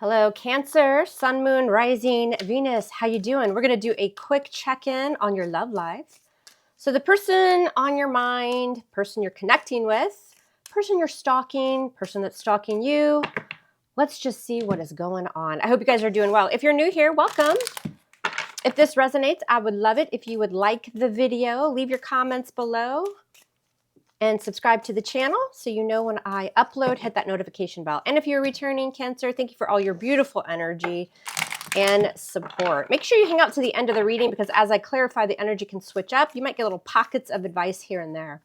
Hello, Cancer, Sun, Moon, Rising, Venus. How you doing? We're going to do a quick check-in on your love life. So the person on your mind, person you're connecting with, person you're stalking, person that's stalking you. Let's just see what is going on. I hope you guys are doing well. If you're new here, welcome. If this resonates, I would love it if you would like the video, leave your comments below, and subscribe to the channel so you know when I upload. Hit that notification bell. And if you're returning, Cancer, thank you for all your beautiful energy and support. Make sure you hang out to the end of the reading because as I clarify, the energy can switch up. You might get little pockets of advice here and there.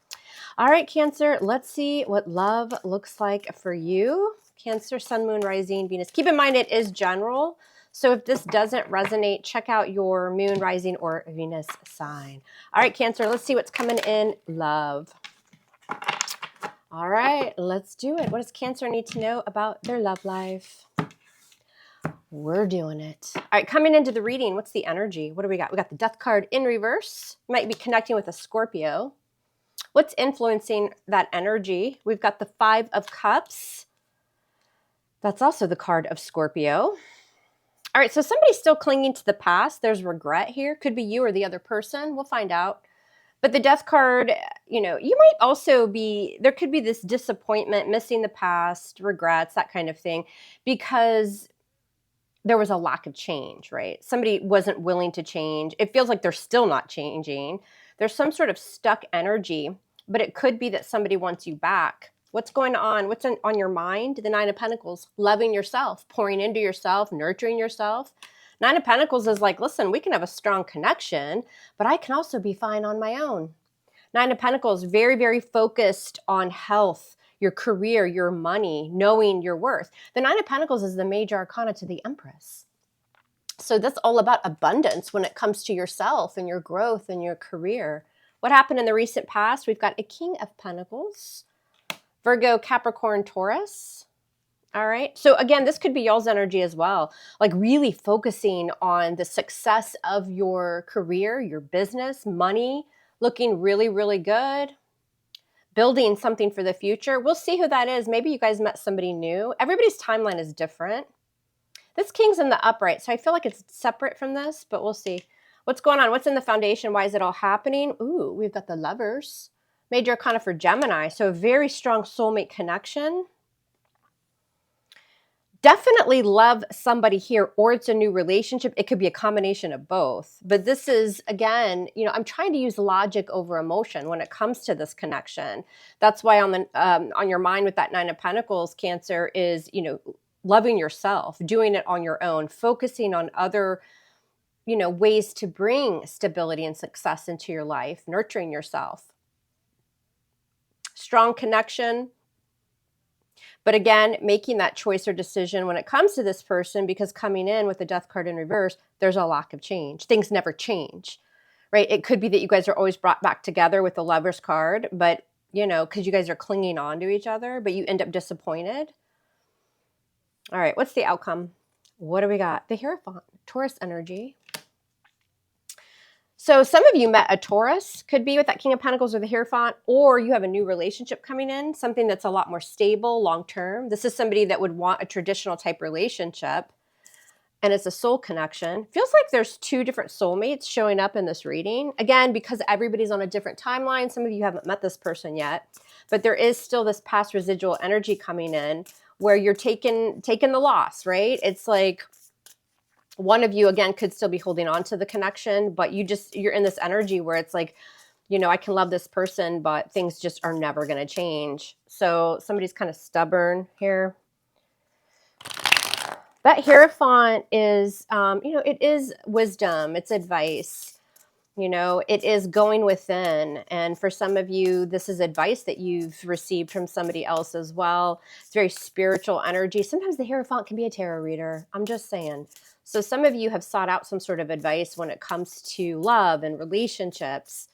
All right, Cancer, let's see what love looks like for you. Cancer, Sun, Moon, Rising, Venus. Keep in mind it is general. So if this doesn't resonate, check out your Moon, Rising, or Venus sign. All right, Cancer, let's see what's coming in love. All right, let's do it. What does Cancer need to know about their love life? We're doing it. All right, coming into the reading, what's the energy? What do we got? We got the Death card in reverse. You might be connecting with a Scorpio. What's influencing that energy? We've got the Five of Cups. That's also the card of Scorpio. All right, so somebody's still clinging to the past. There's regret here. Could be you or the other person. We'll find out. But the Death card, you might also be, there could be this disappointment, missing the past, regrets, that kind of thing, because there was a lack of change, right? Somebody wasn't willing to change. It feels like they're still not changing. There's some sort of stuck energy, but it could be that somebody wants you back. What's going on? What's on your mind? The Nine of Pentacles, loving yourself, pouring into yourself, nurturing yourself. Nine of Pentacles is like, listen, we can have a strong connection, but I can also be fine on my own. Nine of Pentacles, very, very focused on health, your career, your money, knowing your worth. The Nine of Pentacles is the major arcana to the Empress. So that's all about abundance when it comes to yourself and your growth and your career. What happened in the recent past? We've got a King of Pentacles, Virgo, Capricorn, Taurus. All right. So again, this could be y'all's energy as well. Like really focusing on the success of your career, your business, money, looking really, really good, building something for the future. We'll see who that is. Maybe you guys met somebody new. Everybody's timeline is different. This King's in the upright, so I feel like it's separate from this, but we'll see. What's going on? What's in the foundation? Why is it all happening? Ooh, we've got the Lovers. Major arcana for Gemini. So a very strong soulmate connection. Definitely love somebody here, or it's a new relationship. It could be a combination of both. But this is, again, I'm trying to use logic over emotion when it comes to this connection. That's why on your mind with that Nine of Pentacles, Cancer, is, loving yourself, doing it on your own, focusing on other, ways to bring stability and success into your life, nurturing yourself. Strong connection. But again, making that choice or decision when it comes to this person, because coming in with the Death card in reverse, there's a lack of change. Things never change, right? It could be that you guys are always brought back together with the Lovers card, but, because you guys are clinging on to each other, but you end up disappointed. All right, what's the outcome? What do we got? The Hierophant, Taurus energy. So some of you met a Taurus, could be with that King of Pentacles or the Hierophant, or you have a new relationship coming in, something that's a lot more stable, long-term. This is somebody that would want a traditional type relationship, and it's a soul connection. Feels like there's two different soulmates showing up in this reading. Again, because everybody's on a different timeline, some of you haven't met this person yet, but there is still this past residual energy coming in where you're taking the loss, right? It's like, one of you, again, could still be holding on to the connection, but you're in this energy where it's like, I can love this person, but things just are never going to change. So somebody's kind of stubborn here. That Hierophant is, it is wisdom. It's advice. It is going within. And for some of you, this is advice that you've received from somebody else as well. It's very spiritual energy. Sometimes the Hierophant can be a tarot reader. I'm just saying. So some of you have sought out some sort of advice when it comes to love and relationships,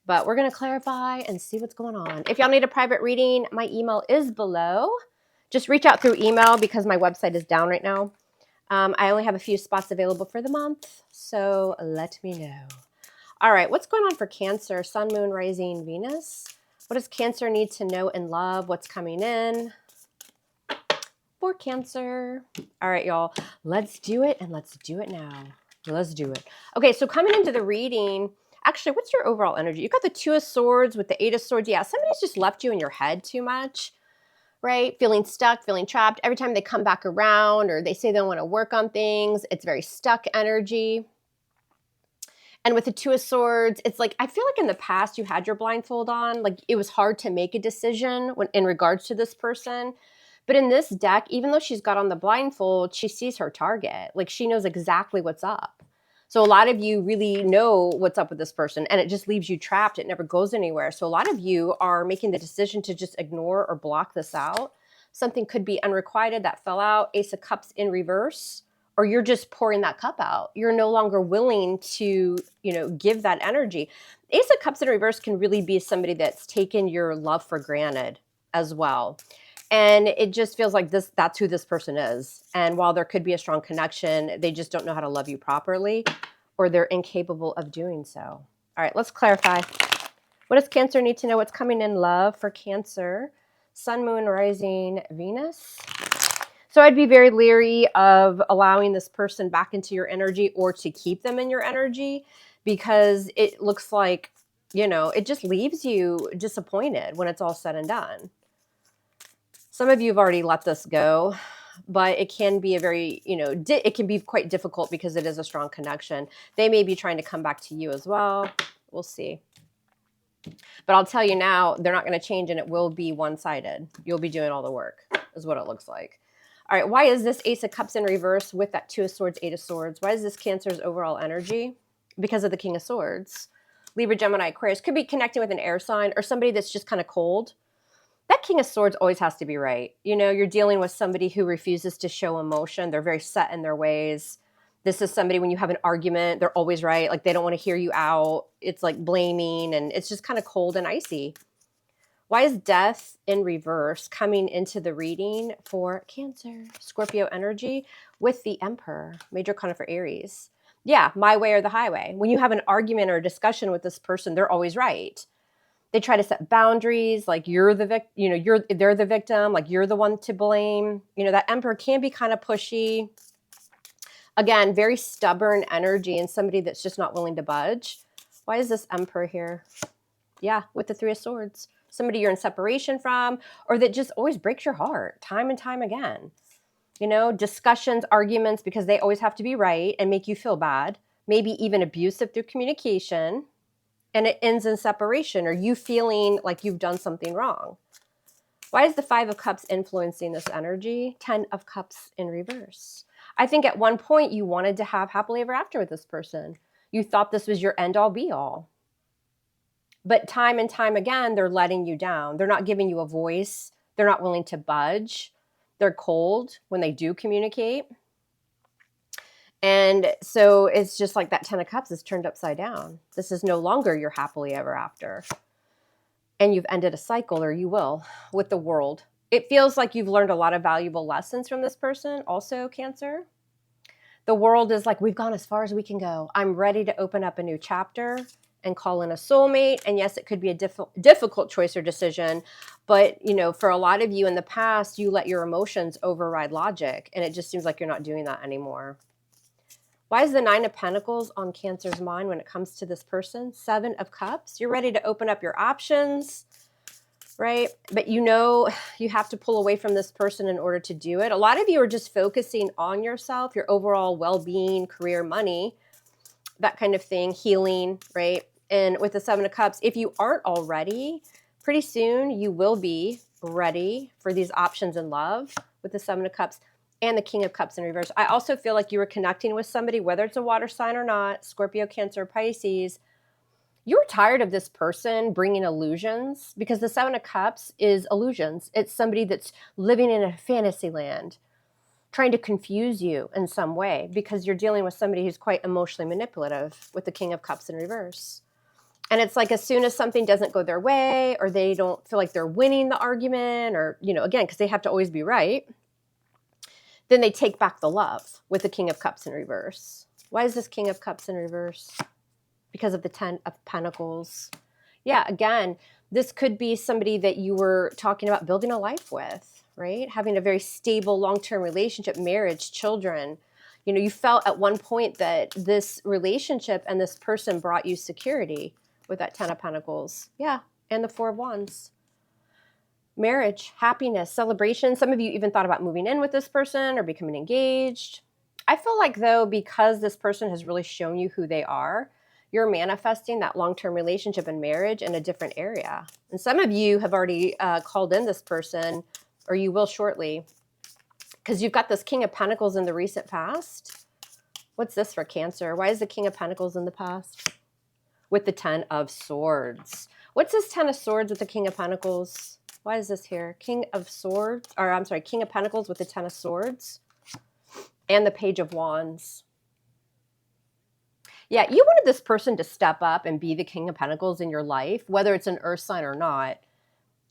but we're going to clarify and see what's going on. If y'all need a private reading, my email is below. Just reach out through email because my website is down right now. I only have a few spots available for the month, so let me know. All right, what's going on for Cancer, Sun, Moon, Rising, Venus? What does Cancer need to know in love? What's coming in? for Cancer. All right, y'all, let's do it, and let's do it now. Let's do it. Okay, so coming into the reading, actually, what's your overall energy? You got the Two of Swords with the Eight of Swords. Yeah, somebody's just left you in your head too much, right? Feeling stuck, feeling trapped. Every time they come back around or they say they want to work on things, it's very stuck energy. And with the Two of Swords, it's like, I feel like in the past you had your blindfold on. Like it was hard to make a decision in regards to this person. But in this deck, even though she's got on the blindfold, she sees her target. Like she knows exactly what's up. So a lot of you really know what's up with this person and it just leaves you trapped. It never goes anywhere. So a lot of you are making the decision to just ignore or block this out. Something could be unrequited that fell out, Ace of Cups in reverse, or you're just pouring that cup out. You're no longer willing to, give that energy. Ace of Cups in reverse can really be somebody that's taken your love for granted as well. And it just feels like that's who this person is. And while there could be a strong connection, they just don't know how to love you properly, or they're incapable of doing so. All right, let's clarify. What does Cancer need to know? What's coming in love for Cancer? Sun, Moon, Rising, Venus. So I'd be very leery of allowing this person back into your energy or to keep them in your energy, because it looks like, it just leaves you disappointed when it's all said and done. Some of you have already let this go, but it can be a very, it can be quite difficult because it is a strong connection. They may be trying to come back to you as well. We'll see. But I'll tell you now, they're not going to change and it will be one-sided. You'll be doing all the work is what it looks like. All right, why is this Ace of Cups in reverse with that Two of Swords, Eight of Swords? Why is this Cancer's overall energy? Because of the King of Swords. Libra, Gemini, Aquarius. Could be connecting with an air sign or somebody that's just kind of cold. That King of Swords always has to be right. You're dealing with somebody who refuses to show emotion. They're very set in their ways. This is somebody, when you have an argument, they're always right. Like they don't want to hear you out. It's like blaming, and it's just kind of cold and icy. Why is Death in reverse coming into the reading for Cancer? Scorpio energy with the Emperor, major arcana for Aries. Yeah, my way or the highway. When you have an argument or a discussion with this person, they're always right. They try to set boundaries, like they're the victim, like you're the one to blame. That Emperor can be kind of pushy. Again, very stubborn energy and somebody that's just not willing to budge. Why is this Emperor here? Yeah, with the Three of Swords. Somebody you're in separation from, or that just always breaks your heart time and time again. Discussions, arguments, because they always have to be right and make you feel bad. Maybe even abusive through communication. And it ends in separation or you feeling like you've done something wrong. Why is the Five of Cups influencing this energy? 10 of Cups in reverse. I think at one point you wanted to have happily ever after with this person. You thought this was your end all be all. But time and time again, they're letting you down. They're not giving you a voice. They're not willing to budge. They're cold when they do communicate. And so it's just like that 10 of Cups is turned upside down. This is no longer your happily ever after. And you've ended a cycle, or you will, with the world. It feels like you've learned a lot of valuable lessons from this person. Also, Cancer. The world is like, we've gone as far as we can go. I'm ready to open up a new chapter and call in a soulmate. And yes, it could be a difficult choice or decision. But, for a lot of you in the past, you let your emotions override logic. And it just seems like you're not doing that anymore. Why is the Nine of Pentacles on Cancer's mind when it comes to this person? 7 of Cups. You're ready to open up your options, right? But you have to pull away from this person in order to do it. A lot of you are just focusing on yourself, your overall well-being, career, money, that kind of thing, healing, right? And with the 7 of Cups, if you aren't already, pretty soon you will be ready for these options in love with the 7 of Cups. And the King of Cups in reverse. I also feel like you were connecting with somebody, whether it's a water sign or not, Scorpio, Cancer, Pisces. You're tired of this person bringing illusions, because the 7 of Cups is illusions. It's somebody that's living in a fantasy land, trying to confuse you in some way, because you're dealing with somebody who's quite emotionally manipulative with the King of Cups in reverse. And it's like as soon as something doesn't go their way, or they don't feel like they're winning the argument, or, again, because they have to always be right, then they take back the love with the King of Cups in reverse. Why is this King of Cups in reverse? Because of the 10 of Pentacles. Yeah, again, this could be somebody that you were talking about building a life with, right? Having a very stable long-term relationship, marriage, children. You know, you felt at one point that this relationship and this person brought you security with that Ten of Pentacles. Yeah, and the Four of Wands. Marriage, happiness, celebration. Some of you even thought about moving in with this person or becoming engaged. I feel like, though, because this person has really shown you who they are, you're manifesting that long-term relationship and marriage in a different area. And some of you have already called in this person, or you will shortly, because you've got this King of Pentacles in the recent past. What's this for Cancer? Why is the King of Pentacles in the past? With the Ten of Swords. What's this Ten of Swords with the King of Pentacles? Why is this here? King of Swords, or I'm sorry, King of Pentacles with the Ten of Swords and the Page of Wands. Yeah, you wanted this person to step up and be the King of Pentacles in your life, whether it's an earth sign or not,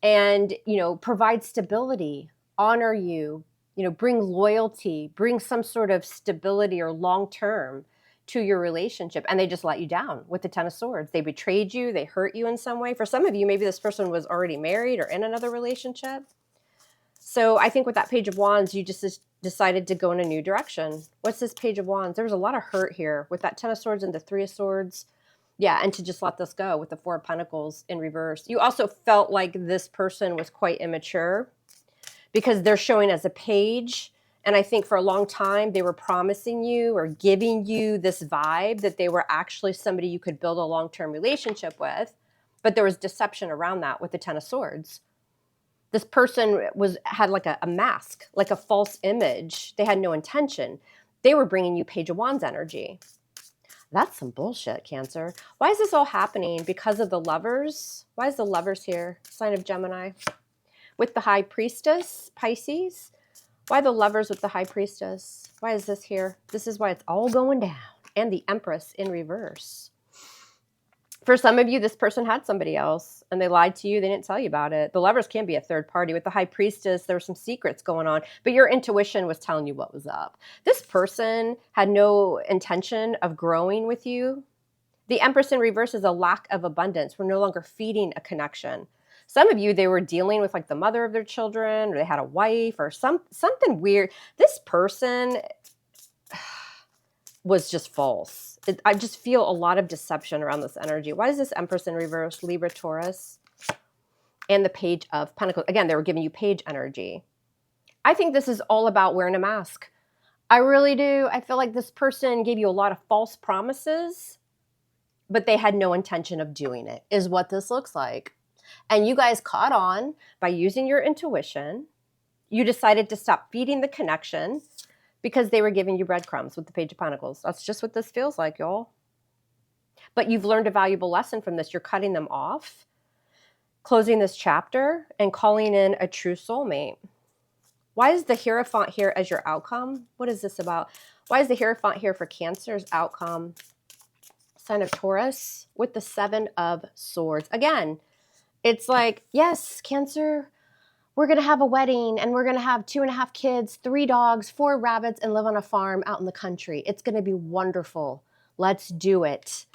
and, you know, provide stability, honor you, you know, bring loyalty, bring some sort of stability or long-term to your relationship, and they just let you down with the Ten of Swords. They betrayed you, they hurt you in some way. For some of you, maybe this person was already married or in another relationship. So I think with that Page of Wands, you just decided to go in a new direction. What's this Page of Wands? There was a lot of hurt here with that Ten of Swords and the Three of Swords. Yeah, and to just let this go with the Four of Pentacles in reverse. You also felt like this person was quite immature because they're showing as a page. And I think for a long time, they were promising you or giving you this vibe that they were actually somebody you could build a long-term relationship with. But there was deception around that with the Ten of Swords. This person had like a mask, like a false image. They had no intention. They were bringing you Page of Wands energy. That's some bullshit, Cancer. Why is this all happening? Because of the Lovers? Why is the Lovers here? Sign of Gemini. With the High Priestess, Pisces. Why the Lovers with the High Priestess? Why is this here? This is why it's all going down. And the Empress in reverse. For some of you, this person had somebody else and they lied to you. They didn't tell you about it. The Lovers can be a third party. With the High Priestess, there were some secrets going on, but your intuition was telling you what was up. This person had no intention of growing with you. The Empress in reverse is a lack of abundance. We're no longer feeding a connection. Some of you, they were dealing with like the mother of their children, or they had a wife or something weird. This person was just false. I just feel a lot of deception around this energy. Why is this Empress in reverse? Libra, Taurus, and the Page of Pentacles. Again, they were giving you page energy. I think this is all about wearing a mask. I really do. I feel like this person gave you a lot of false promises, but they had no intention of doing it, is what this looks like. And you guys caught on by using your intuition. You decided to stop feeding the connection because they were giving you breadcrumbs with the Page of Pentacles. That's just what this feels like, y'all. But you've learned a valuable lesson from this. You're cutting them off, closing this chapter, and calling in a true soulmate. Why is the Hierophant here as your outcome? What is this about? Why is the Hierophant here for Cancer's outcome? Sign of Taurus with the Seven of Swords. Again, it's like, yes, Cancer, we're going to have a wedding and we're going to have 2.5 kids, 3 dogs, 4 rabbits, and live on a farm out in the country. It's going to be wonderful. Let's do it.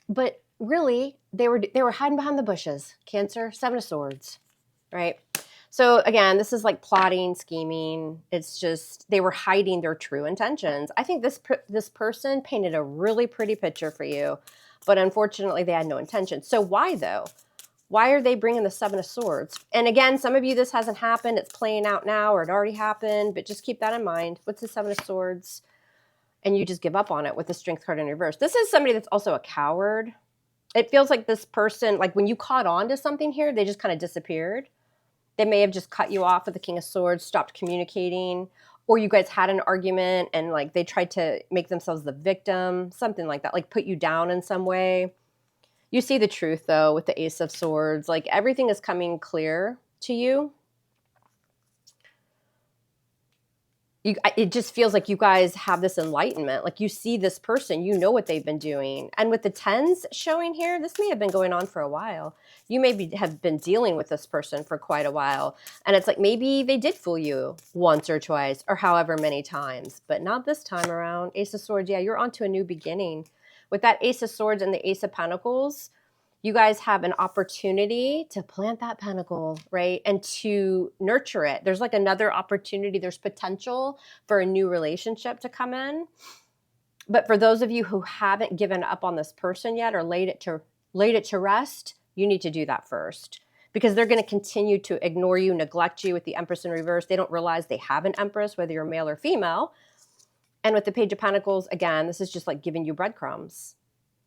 But really, they were hiding behind the bushes. Cancer, Seven of Swords, right? So again, this is like plotting, scheming. It's just they were hiding their true intentions. I think this person painted a really pretty picture for you, but unfortunately, they had no intention. So why though? Why are they bringing the Seven of Swords? And again, some of you, this hasn't happened. It's playing out now, or it already happened, but just keep that in mind. What's the Seven of Swords? And you just give up on it with the Strength card in reverse. This is somebody that's also a coward. It feels like this person, like when you caught on to something here, they just kind of disappeared. They may have just cut you off with the King of Swords, stopped communicating, or you guys had an argument and like they tried to make themselves the victim, something like that, like put you down in some way. You see the truth, though, with the Ace of Swords. Like, everything is coming clear to you. It just feels like you guys have this enlightenment. Like, you see this person. You know what they've been doing. And with the tens showing here, this may have been going on for a while. You maybe have been dealing with this person for quite a while. And it's like maybe they did fool you once or twice or however many times. But not this time around. Ace of Swords, yeah, you're on to a new beginning. With that Ace of Swords and the Ace of Pentacles, You guys have an opportunity to plant that pentacle, right? And to nurture it. There's like another opportunity. There's potential for a new relationship to come in. But for those of you who haven't given up on this person yet or laid it to rest, you need to do that first, because they're going to continue to ignore you, neglect you with the Empress in reverse. They don't realize they have an Empress, whether you're male or female. And with the Page of Pentacles, again, this is just like giving you breadcrumbs,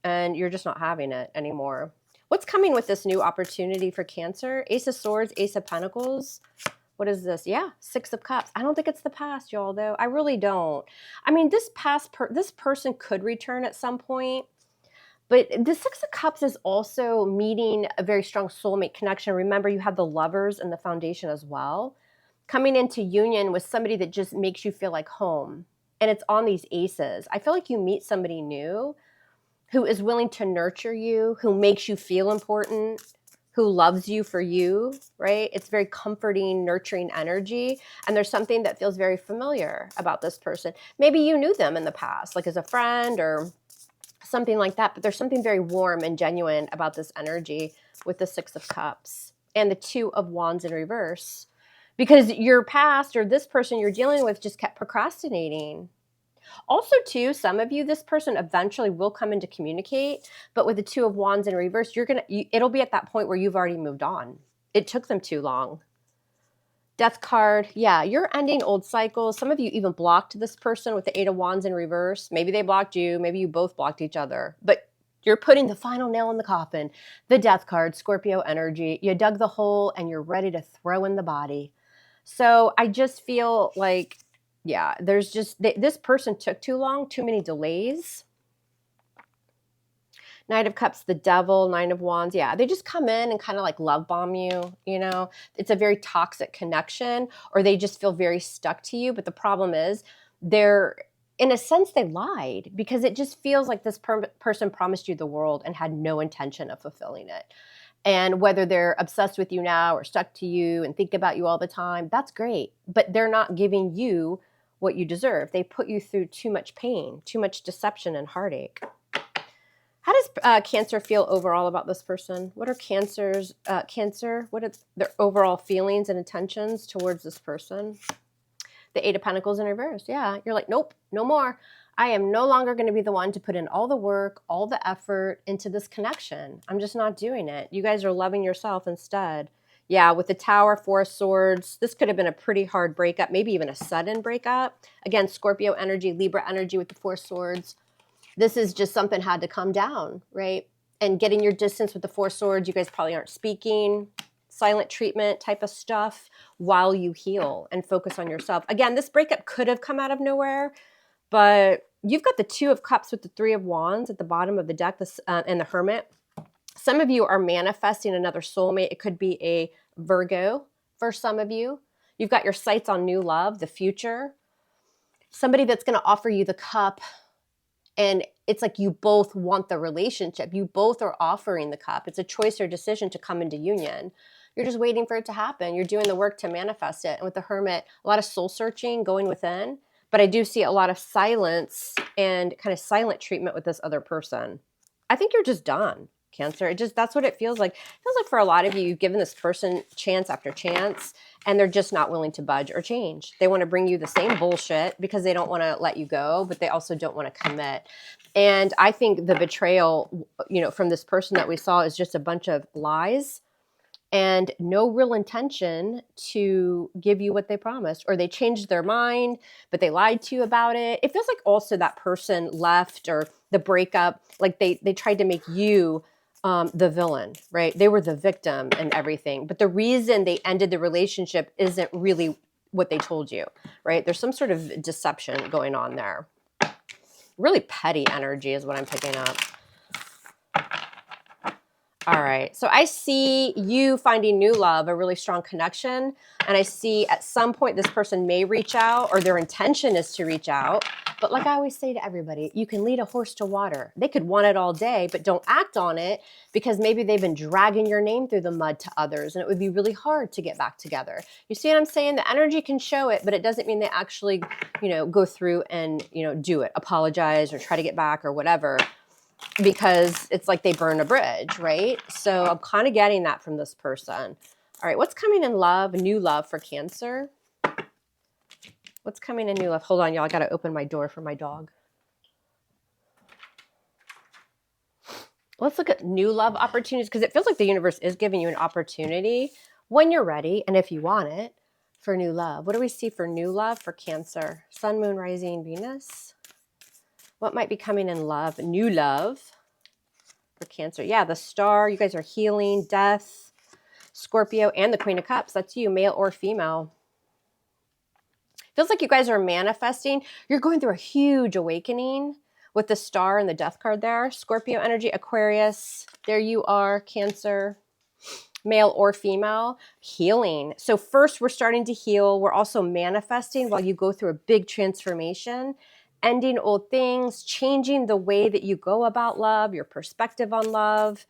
and you're just not having it anymore. What's coming with this new opportunity for Cancer? Ace of Swords, Ace of Pentacles. What is this? Yeah, Six of Cups. I don't think it's the past, y'all, though. I really don't. I mean, this person could return at some point, but the Six of Cups is also meeting a very strong soulmate connection. Remember, you have the Lovers and the Foundation as well. Coming into union with somebody that just makes you feel like home. And it's on these aces. I feel like you meet somebody new who is willing to nurture you, who makes you feel important, who loves you for you, right? It's very comforting, nurturing energy. And there's something that feels very familiar about this person. Maybe you knew them in the past, like as a friend or something like that. But there's something very warm and genuine about this energy with the Six of Cups and the Two of Wands in reverse. Because your past or this person you're dealing with just kept procrastinating. Also, too, some of you, this person eventually will come in to communicate, but with the Two of Wands in reverse, it'll be at that point where you've already moved on. It took them too long. Death card, yeah, you're ending old cycles. Some of you even blocked this person with the Eight of Wands in reverse. Maybe they blocked you. Maybe you both blocked each other. But you're putting the final nail in the coffin. The Death card, Scorpio energy. You dug the hole and you're ready to throw in the body. So I just feel like, yeah, there's just, this person took too long, too many delays. Knight of Cups, the Devil, Nine of Wands. Yeah, they just come in and kind of like love bomb you, you know. It's a very toxic connection, or they just feel very stuck to you. But the problem is in a sense, they lied, because it just feels like this person promised you the world and had no intention of fulfilling it. And whether they're obsessed with you now or stuck to you and think about you all the time, that's great. But they're not giving you what you deserve. They put you through too much pain, too much deception and heartache. How does Cancer feel overall about this person? What are Cancer, what are their overall feelings and intentions towards this person? The Eight of Pentacles in reverse. Yeah, you're like, nope, no more. I am no longer going to be the one to put in all the work, all the effort into this connection. I'm just not doing it. You guys are loving yourself instead. Yeah, with the Tower, Four of Swords, this could have been a pretty hard breakup, maybe even a sudden breakup. Again, Scorpio energy, Libra energy with the Four of Swords. This is just something had to come down, right? And getting your distance with the Four of Swords, you guys probably aren't speaking, silent treatment type of stuff while you heal and focus on yourself. Again, this breakup could have come out of nowhere, but you've got the Two of Cups with the Three of Wands at the bottom of the deck, and the Hermit. Some of you are manifesting another soulmate. It could be a Virgo for some of you. You've got your sights on new love, the future. Somebody that's going to offer you the cup, and it's like you both want the relationship. You both are offering the cup. It's a choice or decision to come into union. You're just waiting for it to happen. You're doing the work to manifest it. And with the Hermit, a lot of soul searching, going within. But I do see a lot of silence and kind of silent treatment with this other person. I think you're just done, Cancer. That's what it feels like. It feels like for a lot of you, you've given this person chance after chance, and they're just not willing to budge or change. They want to bring you the same bullshit because they don't want to let you go, but they also don't want to commit. And I think the betrayal, from this person that we saw is just a bunch of lies and no real intention to give you what they promised, or they changed their mind, but they lied to you about it. It feels like also that person left, or the breakup, like they tried to make you the villain, right? They were the victim and everything. But the reason they ended the relationship isn't really what they told you, right? There's some sort of deception going on there. Really petty energy is what I'm picking up. All right, so I see you finding new love, a really strong connection, and I see at some point this person may reach out, or their intention is to reach out. But like I always say to everybody, you can lead a horse to water. They could want it all day, but don't act on it, because maybe they've been dragging your name through the mud to others, and it would be really hard to get back together. You see what I'm saying? The energy can show it, but it doesn't mean they actually, go through and, do it, apologize or try to get back or whatever. because it's like they burn a bridge, right? So I'm kind of getting that from this person. All right, what's coming in love, new love for Cancer? What's coming in new love? Hold on, y'all. I got to open my door for my dog. Let's look at new love opportunities because it feels like the universe is giving you an opportunity when you're ready and if you want it for new love. What do we see for new love for Cancer? Sun, Moon, Rising, Venus. What might be coming in love? New love for Cancer. Yeah, the Star. You guys are healing, death, Scorpio, and the Queen of Cups. That's you, male or female. Feels like you guys are manifesting. You're going through a huge awakening with the Star and the Death card there. Scorpio energy, Aquarius. There you are, Cancer, male or female, healing. So first we're starting to heal. We're also manifesting while you go through a big transformation, ending old things, changing the way that you go about love, your perspective on love.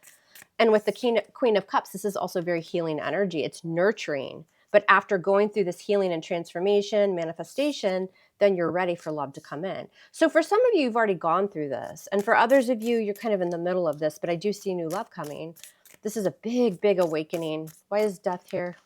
And with the Queen of Cups, this is also very healing energy. It's nurturing. But after going through this healing and transformation, manifestation, then you're ready for love to come in. So for some of you, you've already gone through this. And for others of you, you're kind of in the middle of this, but I do see new love coming. This is a big, big awakening. Why is death here?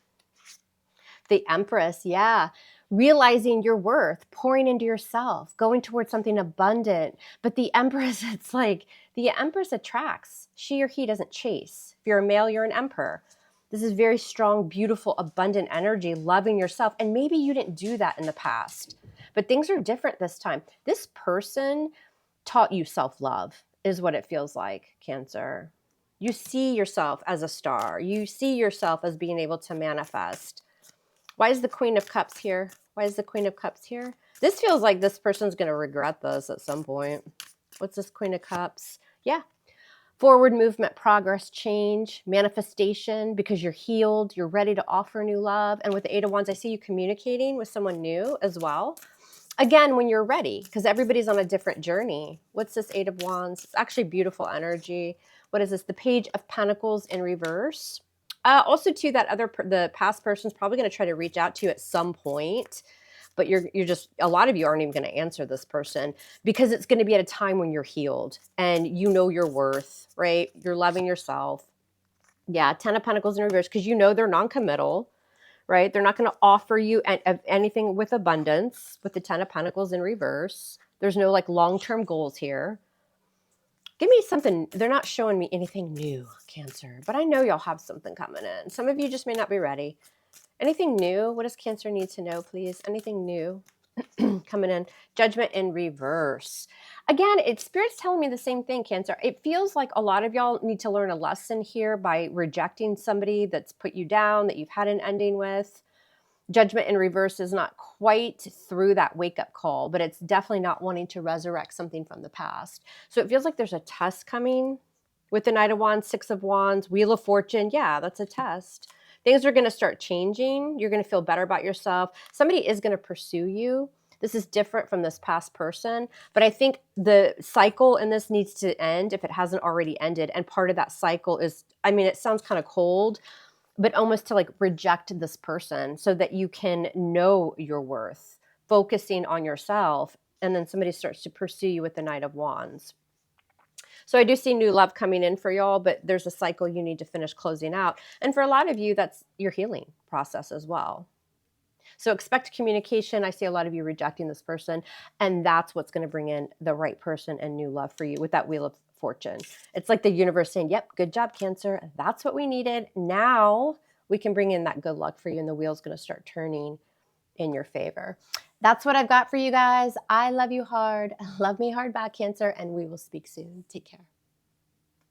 The Empress, yeah. Realizing your worth, pouring into yourself, going towards something abundant. But the Empress, it's like the Empress attracts. She or he doesn't chase. If you're a male, you're an emperor. This is very strong, beautiful, abundant energy, loving yourself. And maybe you didn't do that in the past, but things are different this time. This person taught you self-love is what it feels like, Cancer. You see yourself as a star. You see yourself as being able to manifest. Why is the Queen of Cups here? Why is the Queen of Cups here? This feels like this person's going to regret this at some point. What's this Queen of Cups? Yeah. Forward movement, progress, change, manifestation, because you're healed, you're ready to offer new love. And with the Eight of Wands, I see you communicating with someone new as well. Again, when you're ready, because everybody's on a different journey. What's this Eight of Wands? It's actually beautiful energy. What is this? The Page of Pentacles in reverse. Also, too, the past person's probably going to try to reach out to you at some point. But you're just, a lot of you aren't even going to answer this person because it's going to be at a time when you're healed and you know your worth, right? You're loving yourself. Yeah, Ten of Pentacles in reverse because you know they're non-committal, right? They're not going to offer you anything with abundance with the Ten of Pentacles in reverse. There's no like long-term goals here. Give me something. They're not showing me anything new, Cancer, but I know y'all have something coming in. Some of you just may not be ready. Anything new? What does Cancer need to know, please? Anything new coming in? Judgment in reverse. Again, Spirit's telling me the same thing, Cancer. It feels like a lot of y'all need to learn a lesson here by rejecting somebody that's put you down, that you've had an ending with. Judgment in reverse is not quite through that wake-up call, but it's definitely not wanting to resurrect something from the past. So it feels like there's a test coming with the Knight of Wands, Six of Wands, Wheel of Fortune. Yeah, that's a test. Things are going to start changing. You're going to feel better about yourself. Somebody is going to pursue you. This is different from this past person, but I think the cycle in this needs to end if it hasn't already ended. And part of that cycle is, I mean, it sounds kind of cold, but almost to like reject this person so that you can know your worth, focusing on yourself. And then somebody starts to pursue you with the Knight of Wands. So I do see new love coming in for y'all, but there's a cycle you need to finish closing out. And for a lot of you, that's your healing process as well. So expect communication. I see a lot of you rejecting this person, and that's what's going to bring in the right person and new love for you with that Wheel of Fortune. It's like the universe saying, yep, good job, Cancer. That's what we needed. Now we can bring in that good luck for you, and the wheel's going to start turning in your favor. That's what I've got for you guys. I love you hard. Love me hard back, Cancer, and we will speak soon. Take care.